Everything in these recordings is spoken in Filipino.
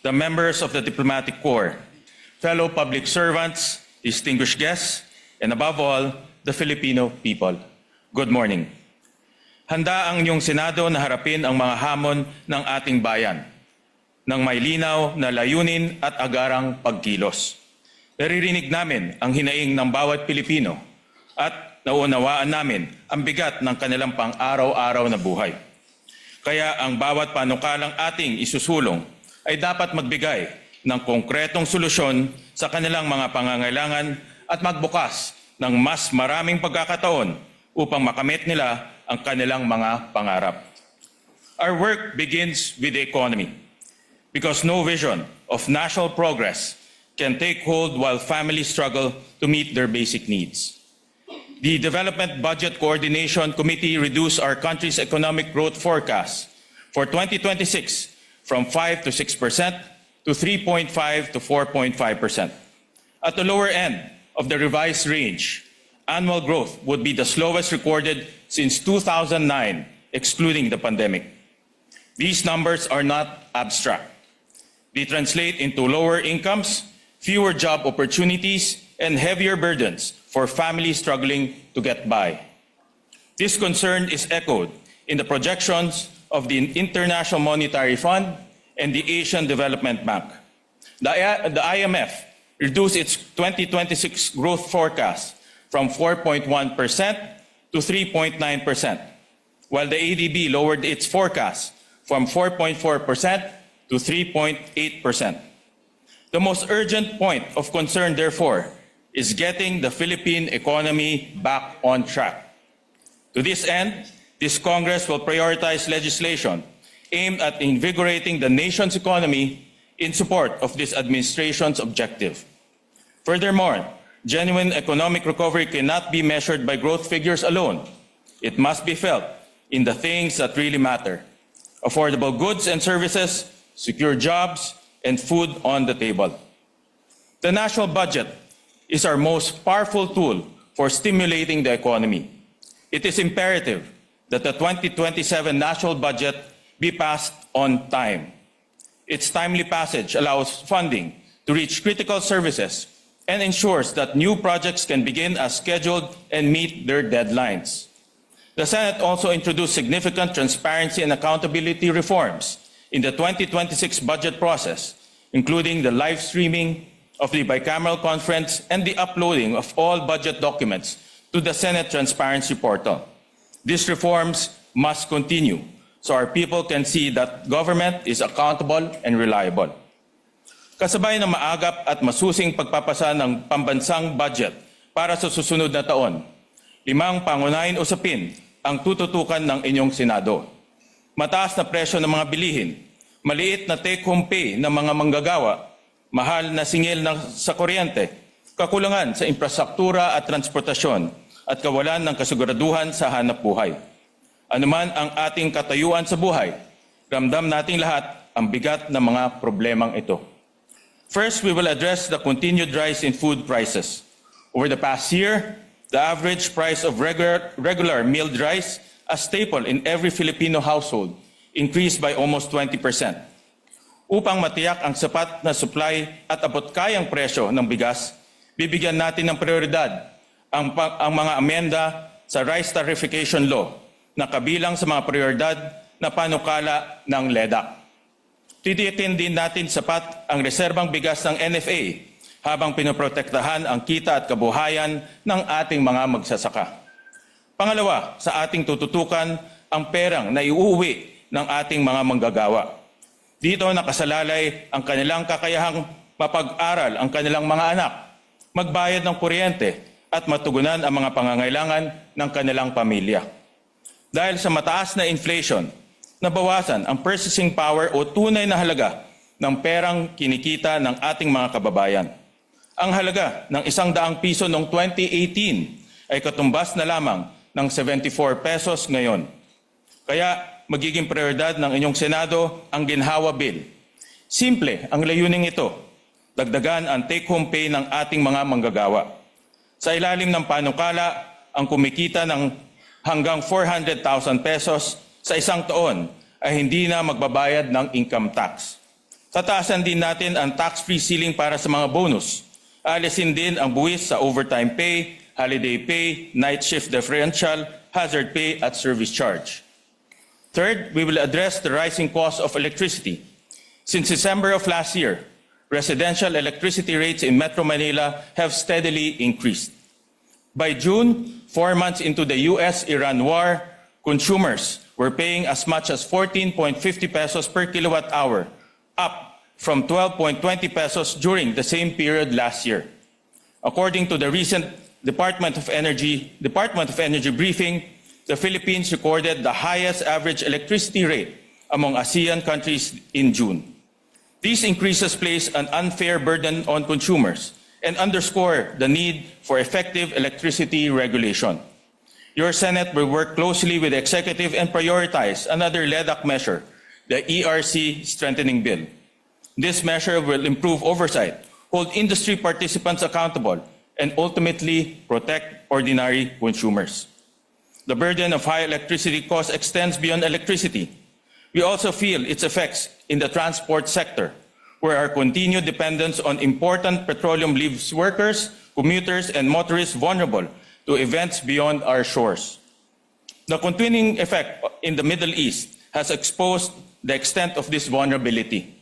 the members of the Diplomatic Corps, fellow public servants, distinguished guests, and above all, the Filipino people. Good morning. Handa ang inyong Senado na harapin ang mga hamon ng ating bayan ng may linaw na layunin at agarang pagkilos. Naririnig namin ang hinaing ng bawat Pilipino at naunawaan namin ang bigat ng kanilang pang-araw-araw na buhay. Kaya ang bawat panukalang ating isusulong ay dapat magbigay ng konkretong solusyon sa kanilang mga pangangailangan at magbukas ng mas maraming pagkakataon upang makamit nila ang kanilang mga pangarap. Our work begins with the economy because no vision of national progress can take hold while families struggle to meet their basic needs. The Development Budget Coordination Committee reduced our country's economic growth forecast for 2026 from 5 to 6% to 3.5 to 4.5%. At the lower end of the revised range, annual growth would be the slowest recorded since 2009, excluding the pandemic. These numbers are not abstract. They translate into lower incomes, fewer job opportunities, and heavier burdens for families struggling to get by. This concern is echoed in the projections of the International Monetary Fund and the Asian Development Bank. The IMF reduced its 2026 growth forecast from 4.1% to 3.9%, while the ADB lowered its forecast from 4.4% to 3.8%. The most urgent point of concern, therefore, is getting the Philippine economy back on track. To this end, this Congress will prioritize legislation aimed at invigorating the nation's economy in support of this administration's objective. Furthermore, genuine economic recovery cannot be measured by growth figures alone. It must be felt in the things that really matter: affordable goods and services, secure jobs, and food on the table. The national budget is our most powerful tool for stimulating the economy. It is imperative that the 2027 national budget be passed on time. Its timely passage allows funding to reach critical services and ensures that new projects can begin as scheduled and meet their deadlines. The Senate also introduced significant transparency and accountability reforms in the 2026 budget process, including the live streaming of the bicameral conference and the uploading of all budget documents to the Senate Transparency Portal. These reforms must continue so our people can see that government is accountable and reliable. Kasabay ng maagap at masusing pagpapasa ng pambansang budget para sa susunod na taon, 5 pangunahing usapin ang tututukan ng inyong Senado. Mataas na presyo ng mga bilihin, maliit na take-home pay ng mga manggagawa, mahal na singil sa kuryente, kakulangan sa infrastruktura at transportasyon, at kawalan ng kasiguraduhan sa hanapbuhay. Anuman ang ating katayuan sa buhay, ramdam nating lahat ang bigat ng mga problemang ito. First, we will address the continued rise in food prices. Over the past year, the average price of regular milled rice, a staple in every Filipino household, increased by almost 20%. Upang matiyak ang sapat na supply at abot-kayang presyo ng bigas, bibigyan natin ng prioridad ang mga amenda sa Rice Tarification Law na kabilang sa mga prioridad na panukala ng LEDAC. Titiyakin din natin sapat ang reserbang bigas ng NFA habang pinoprotektahan ang kita at kabuhayan ng ating mga magsasaka. Pangalawa, sa ating tututukan ang perang na iuuwi ng ating mga manggagawa. Dito nakasalalay ang kanilang kakayahang mapag-aral ang kanilang mga anak, magbayad ng kuryente, at matugunan ang mga pangangailangan ng kanilang pamilya. Dahil sa mataas na inflation, nabawasan ang purchasing power o tunay na halaga ng perang kinikita ng ating mga kababayan. Ang halaga ng 100 piso noong 2018 ay katumbas na lamang ng 74 pesos ngayon. Kaya magiging prioridad ng inyong Senado ang Ginhawa Bill. Simple ang layuning ito, dagdagan ang take-home pay ng ating mga manggagawa. Sa ilalim ng panukala, ang kumikita ng hanggang 400,000 pesos sa isang taon ay hindi na magbabayad ng income tax. Tataasan din natin ang tax-free ceiling para sa mga bonus. Alisin din ang buwis sa overtime pay, holiday pay, night shift differential, hazard pay at service charge. Third, we will address the rising cost of electricity. Since December of last year, residential electricity rates in Metro Manila have steadily increased. By June, 4 months into the US-Iran war, consumers were paying as much as 14.50 pesos per kilowatt hour, up from 12.20 pesos during the same period last year. According to the recent Department of Energy briefing, the Philippines recorded the highest average electricity rate among ASEAN countries in June. These increases place an unfair burden on consumers and underscore the need for effective electricity regulation. Your Senate will work closely with the Executive and prioritize another LEDAC measure, the ERC Strengthening Bill. This measure will improve oversight, hold industry participants accountable, and ultimately protect ordinary consumers. The burden of high electricity costs extends beyond electricity. We also feel its effects in the transport sector, where our continued dependence on important petroleum leaves workers, commuters, and motorists vulnerable to events beyond our shores. The continuing effect in the Middle East has exposed the extent of this vulnerability.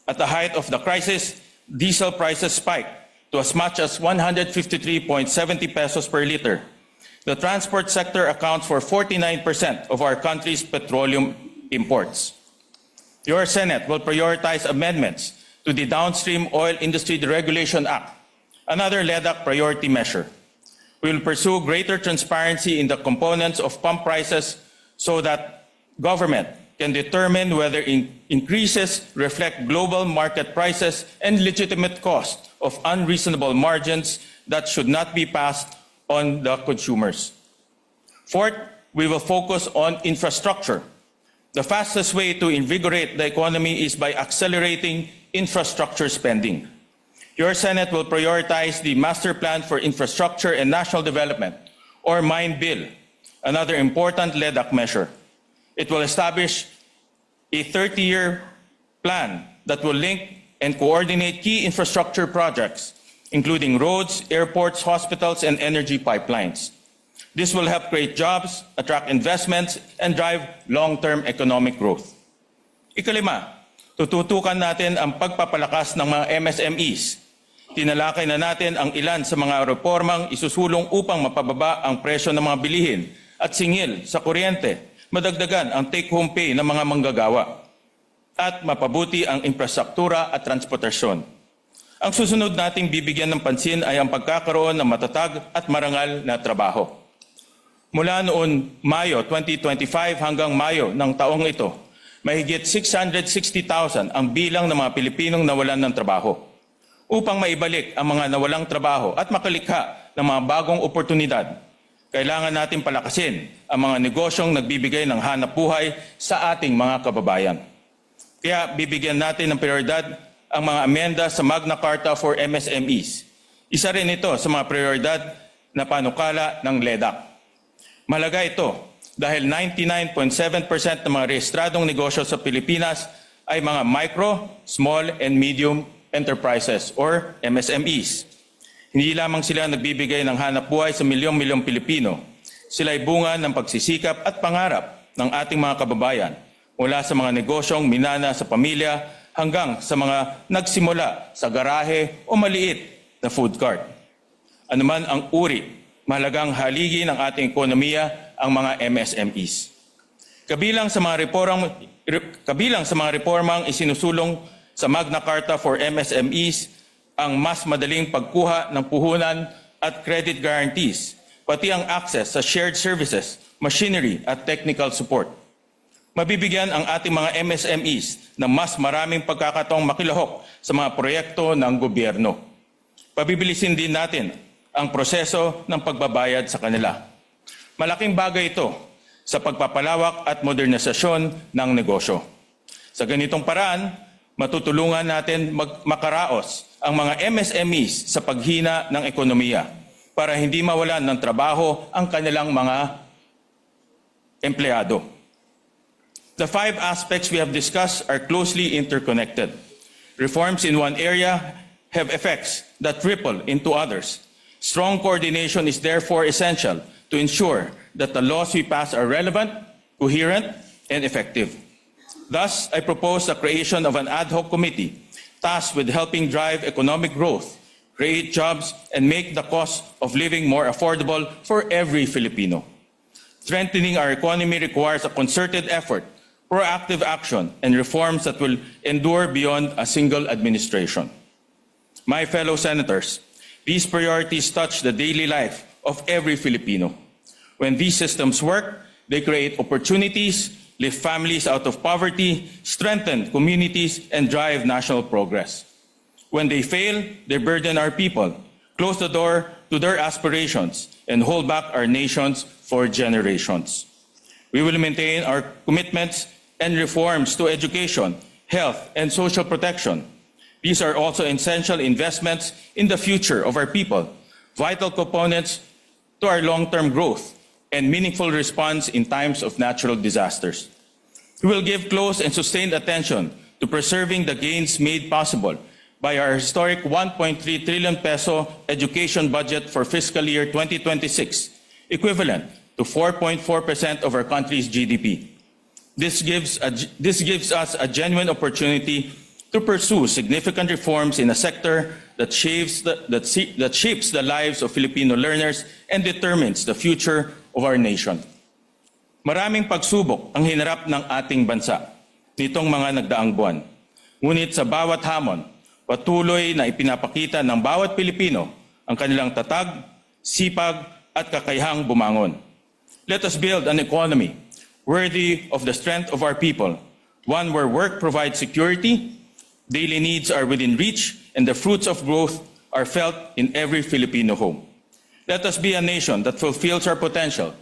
At the height of the crisis, diesel prices spiked to as much as 153.70 pesos per liter. The transport sector accounts for 49% of our country's petroleum imports. Your Senate will prioritize amendments to the Downstream Oil Industry Deregulation Act, another LEDAC priority measure. We will pursue greater transparency in the components of pump prices so that government can determine whether increases reflect global market prices and legitimate cost of unreasonable margins that should not be passed on the consumers. Fourth, we will focus on infrastructure. The fastest way to invigorate the economy is by accelerating infrastructure spending. Your Senate will prioritize the Master Plan for Infrastructure and National Development, or MIND Bill, another important LEDAC measure. It will establish a 30-year plan that will link and coordinate key infrastructure projects, including roads, airports, hospitals, and energy pipelines. This will help create jobs, attract investments, and drive long-term economic growth. Ikalima, tututukan natin ang pagpapalakas ng mga MSMEs. Tinalakay na natin ang ilan sa mga reformang isusulong upang mapababa ang presyo ng mga bilihin at singil sa kuryente, madagdagan ang take-home pay ng mga manggagawa, at mapabuti ang infrastruktura at transportasyon. Ang susunod nating bibigyan ng pansin ay ang pagkakaroon ng matatag at marangal na trabaho. Mula noon Mayo 2025 hanggang Mayo ng taong ito, mahigit 660,000 ang bilang ng mga Pilipinong nawalan ng trabaho. Upang maibalik ang mga nawalang trabaho at makalikha ng mga bagong oportunidad, kailangan natin palakasin ang mga negosyong nagbibigay ng hanap buhay sa ating mga kababayan. Kaya bibigyan natin ng prioridad ang mga amenda sa Magna Carta for MSMEs. Isa rin ito sa mga prioridad na panukala ng LEDAC. Mahalaga ito dahil 99.7% ng mga rehistradong negosyo sa Pilipinas ay mga micro, small, and medium enterprises or MSMEs. Hindi lamang sila nagbibigay ng hanap buhay sa milyong-milyong Pilipino. Sila ay bunga ng pagsisikap at pangarap ng ating mga kababayan mula sa mga negosyong minana sa pamilya hanggang sa mga nagsimula sa garahe o maliit na food cart. Ano man ang uri, mahalagang haligi ng ating ekonomiya ang mga MSMEs. Kabilang sa mga reformang isinusulong sa Magna Carta for MSMEs ang mas madaling pagkuha ng puhunan at credit guarantees, pati ang access sa shared services, machinery at technical support. Mabibigyan ang ating mga MSMEs ng mas maraming pagkakataong makilahok sa mga proyekto ng gobyerno. Pabibilisin din natin ang proseso ng pagbabayad sa kanila. Malaking bagay ito sa pagpapalawak at modernisasyon ng negosyo. Sa ganitong paraan, matutulungan natin makaraos ang mga MSMEs sa paghina ng ekonomiya para hindi mawalan ng trabaho ang kanilang mga empleyado. The 5 aspects we have discussed are closely interconnected. reforms in one area have effects that ripple into others. Strong coordination is therefore essential to ensure that the laws we pass are relevant, coherent, and effective. Thus, I propose the creation of an ad hoc committee tasked with helping drive economic growth, create jobs, and make the cost of living more affordable for every Filipino. Strengthening our economy requires a concerted effort, proactive action, and reforms that will endure beyond a single administration. My fellow senators, these priorities touch the daily life of every Filipino. When these systems work, they create opportunities, lift families out of poverty, strengthen communities, and drive national progress. When they fail, they burden our people, close the door to their aspirations, and hold back our nations for generations. We will maintain our commitments and reforms to education, health, and social protection. These are also essential investments in the future of our people, vital components to our long-term growth, and meaningful response in times of natural disasters. We will give close and sustained attention to preserving the gains made possible by our historic 1.3 trillion peso education budget for fiscal year 2026, equivalent to 4.4% of our country's GDP. This gives us a genuine opportunity to pursue significant reforms in a sector that shapes the lives of Filipino learners and determines the future of our nation. Maraming pagsubok ang hinarap ng ating bansa nitong mga nagdaang buwan. Ngunit sa bawat hamon, patuloy na ipinapakita ng bawat Pilipino ang kanilang tatag, sipag at kakayahang bumangon. Let us build an economy worthy of the strength of our people, one where work provides security, daily needs are within reach, and the fruits of growth are felt in every Filipino home. Let us be a nation that fulfills our potential,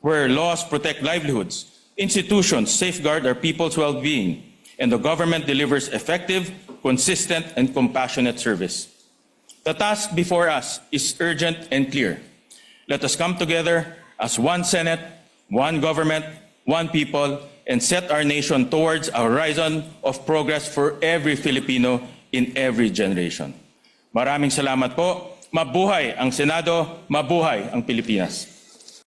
where laws protect livelihoods, institutions safeguard our people's well-being, and the government delivers effective, consistent, and compassionate service. The task before us is urgent and clear. Let us come together as one Senate, one government, one people, and set our nation towards a horizon of progress for every Filipino in every generation. Maraming salamat po. Mabuhay ang Senado, mabuhay ang Pilipinas.